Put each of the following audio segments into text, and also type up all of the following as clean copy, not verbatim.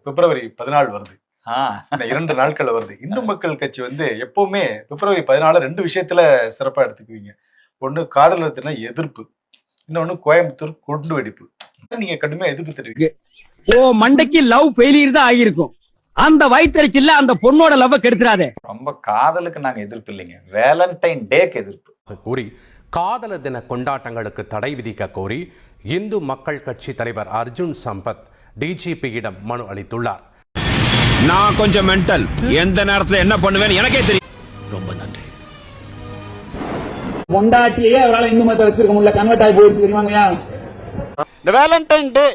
பிப்ரவரி 14 வருது. இந்த 2 நாட்கள்ல வருது. இந்து மக்கள் கட்சி வந்து எப்பவுமே பிப்ரவரி 14 2 விஷயத்துல சிறப்பா எடுத்துக்குவீங்க. ஒண்ணு காதலர் தின எதிர்ப்பு, இன்னொன்னு கோயம்புத்தூர் குண்டு வெடிப்பு. நீங்க கடுமையா எதிர்ப்பு தெரிவிங்க. ஓ மண்டைக்கு லவ் ஃபெயிலியர் தான் ஆகியிருக்கும். அந்த வயிற்றுல அந்த பொண்ணோட லவ் கெடுத்துறாதே. ரொம்ப காதலுக்கு நாங்க எதிர்ப்பு இல்லைங்க, வேலண்டைன் டேக்கு எதிர்ப்பு கூறி காதலர் தின கொண்டாட்டங்களுக்கு தடை விதிக்க கோரி இந்து மக்கள் கட்சி தலைவர் அர்ஜுன் சம்பத் டிஜிபியிடம் மனு அளித்துள்ளார். நான் கொஞ்சம் மென்டல், எந்த நேரத்துல என்ன பண்ணுவேன்னு எனக்கே தெரியும். ரொம்ப நன்றி. கொண்டாட்டியே அவரால் இந்து மதத்தை வச்சிருக்க முடியல, கன்வெர்ட் ஆகி போயிடுச்சு தெரியுமாங்கயா. இந்த வேலண்டைன் டே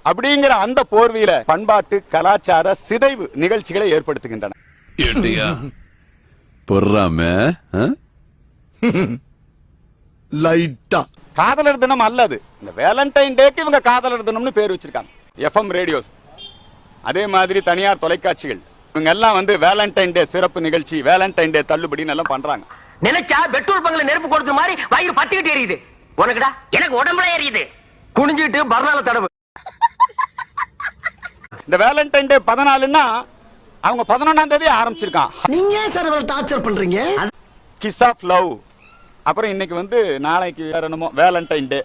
அப்படிங்கிற அந்த போர்வையில பண்பாட்டு கலாச்சார சிதைவு நிகழ்ச்சிகளை ஏற்படுத்துகின்றன. காதலர் தினம் அல்லது இந்த வேலண்டைன் டேக்கு இவங்க காதலர் தினம்னு பேர் வச்சிருக்காங்க. எஃப்எம் ரேடியோஸ், அதே மாதிரி தனியார் தொலைக்காட்சிகள், இவங்க எல்லாம் வந்து வேலண்டைன் டே சிறப்பு நிகழ்ச்சி, வேலண்டைன் டே தள்ளுபடின்னு எல்லாம் பண்றாங்க. நினைச்சா பெட்ரோல் பங்க்ல நெருப்பு கொடுத்த மாதிரி வயிறு பத்திக்கிட்டு எரியுது. உனக்குடா எனக்கு உடம்புல எரியுது. குனிஞ்சிட்டு பர்னால தடவு. இந்த வேலண்டைன் டே 14ன்னா அவங்க 11ஆம் தேதி ஆரம்பிச்சிருக்கான். நீங்க சார் டார்ச்சர் பண்றீங்க. Kiss of love. அப்புறம் இன்னைக்கு வந்து நாளைக்கு வேற என்னமோ வேலண்டைன் டே.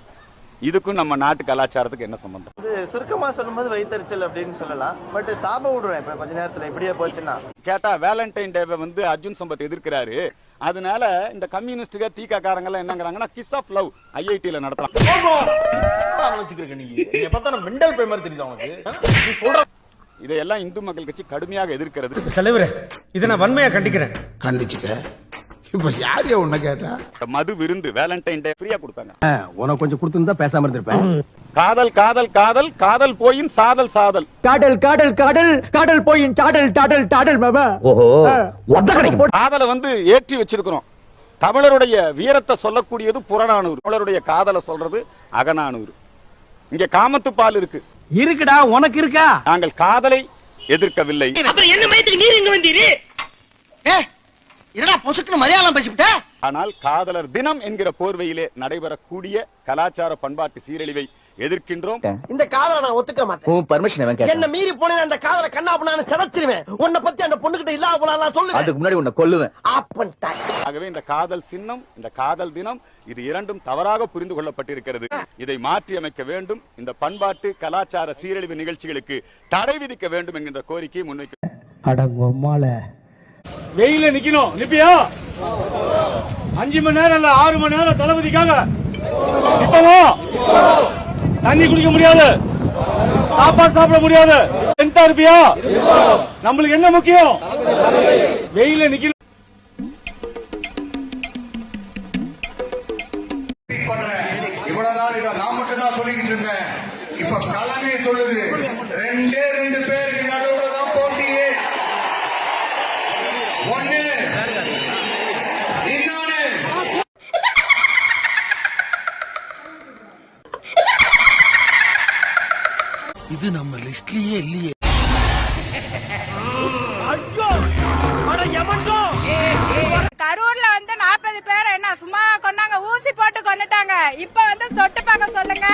இதுக்கும் நம்ம நாட்டு கலாச்சாரத்துக்கு என்ன சம்பந்தம்? சுருக்கமா சொல்லும்போது வயிற்றுச்சல் அப்படின்னு சொல்லலாம். பட் சாப விடுறேன் இப்ப கொஞ்ச நேரத்துல இப்படியே போச்சுன்னா. கேட்டா வேலண்டைன் டேவை வந்து அர்ஜுன் சம்பத் எதிர்க்கிறாரு, அதனால இந்த கம்யூனிஸ்டுக தீகா காரங்க எல்லாம் என்னங்கிறாங்கன்னா கிஸ் ஆஃப் லவ் ஐஐடில நடத்தலாம். இதையெல்லாம் இந்து மக்கள் கட்சி கடுமையாக எதிர்க்கிறது. தலைவரே, இதை நான் வன்மையா கண்டிக்கிறேன். கண்டிச்சுக்க. இப்ப யாரையா உன்ன கேட்டா? மது விருந்து வேலண்டைன் டே ஃப்ரீயா கொடுப்பாங்க. உனக்கு கொஞ்சம் கொடுத்திருந்தா பேசாம இருந்திருப்பேன். காதல் காதல் காதல் காதல் போயின் சாதல் சாதல். Caudal caudal caudal caudal போயின் டாடல் டாடல் டாடல் Baba. ஓஹோ காதலை வந்து ஏற்றி வச்சிருக்கிறோம். தமிழருடைய வீரத்தை சொல்லக்கூடியது புறநானூறு, தமிழருடைய காதலை சொல்றது அகநானூறு. இங்க காமத்து பால் இருக்கு. இருக்குடா, உனக்கு இருக்கா? நாங்கள் காதலை எதிர்க்கவில்லை. அப்புறம் என்ன மயத்துக்கு நீர் இங்க வந்தீரு? என்னடா பொசுக்கு மலையாளம் பேசிவிட்ட? ஆனால் காதலர் தினம் என்கிற போர்வையிலே நடைபெறக்கூடிய கலாச்சார பண்பாட்டு சீரழிவை எதிர்க்கின்றோம். இந்த காதலை நான் ஒத்துக்க மாட்டேன். உன் பர்மிஷன் என்ன மீறி போனேன் அந்த காதலை கண்ணாபுனான்னு சதச்சிருவேன். உன்னை பத்தி அந்த பொண்ணுகிட்ட இல்லாம போலாம் சொல்லுவேன். அதுக்கு முன்னாடி உன்னை கொல்லுவேன். ஆகவே இந்த காதல் சின்னம், இந்த காதல் தினம், இது இரண்டும் தவறாக புரிந்து கொள்ளப்பட்டிருக்கிறது. இதை மாற்றி அமைக்க வேண்டும். இந்த பண்பாட்டு கலாச்சார சீரழிவு நிகழ்ச்சிகளுக்கு தடை விதிக்க வேண்டும் என்கின்ற கோரிக்கையை முன்வைக்க. அடங்கொம்மால வெயில நிக்கணும். நிப்பியா 5 மணி நேரம் இல்ல 6 மணி நேரம் தளபதிக்காக இப்பவோ தண்ணி குடிக்க முடியாது, சாப்பாடு சாப்பிட முடியாது. எந்த இருப்பியா? நம்மளுக்கு என்ன முக்கியம்? வெயில நிக்கணும். இவ்வளவு நாள் இதை நான் மட்டும் தான் சொல்லிக்கிட்டு இருந்தேன். இப்ப களமே சொல்லுது. 2 பேருக்கு நடுவுல தான் போட்டியே. ஒண்ணு இன்னொன்னு. இது நம்ம லிஸ்ட்லயே இல்லையே. கரூர்ல வந்து 40 பேர் என்ன சும்மா கொண்டாங்க, ஊசி போட்டு கொண்டுட்டாங்க. இப்ப வந்து தொட்டு பார்க்க சொல்லுங்க.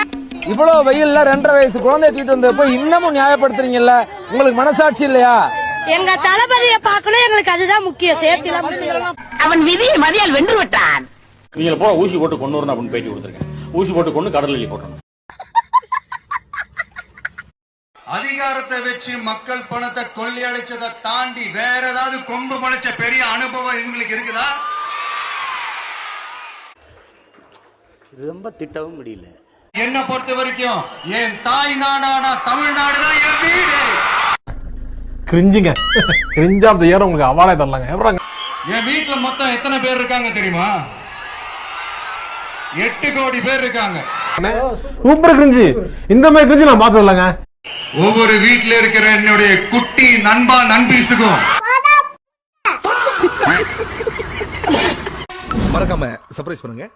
இவ்வளவு வெயில்ல 2.5 வயசு குழந்தைய தூக்கிட்டு வந்தப்போ இன்னமும் நியாயப்படுத்துறீங்கல்ல? உங்களுக்கு மனசாட்சி இல்லையா? எங்க தளபதியை பார்க்கணும், எங்களுக்கு அதுதான் முக்கியம். சேஃப்டி. அவன் விதியை மதியால் வென்று விட்டான். நீங்க போ ஊசி போட்டு கொண்டு வரணும் அப்படின்னு பேட்டி கொடுத்துருக்கேன். ஊசி போட்டு கொண்டு கடலில் போட்டணும். அதிகாரத்தை வச்சு மக்கள் பணத்தை கொள்ளையடிச்சதை தாண்டி வேற ஏதாவது கொம்பு முளைச்ச பெரிய அனுபவம் இவங்களுக்கு இருக்குதா? ரொம்ப திட்டவும் முடியல. என்ன பொறுத்த வரைக்கும் என் தாய் நாடான தமிழ்நாடு தான் என் வீடு. கிரிஞ்சுங்க, கிரிஞ்ச் ஆஃப் தி இயர் உங்களுக்கு அவார்டே தரலாங்க. என் வீட்டுல மொத்தம் எத்தனை பேர் இருக்காங்க தெரியுமா? 8 கோடி பேர் இருக்காங்க. Super cringe. இந்த மாதிரி கிரிஞ்சு நான் பார்த்தது இல்லைங்க. ஒவ்வொரு வீட்டுல இருக்கிற என்னுடைய குட்டி நண்பா நண்பீஸுக்கும் மறக்காம சர்ப்ரைஸ் பண்ணுங்க.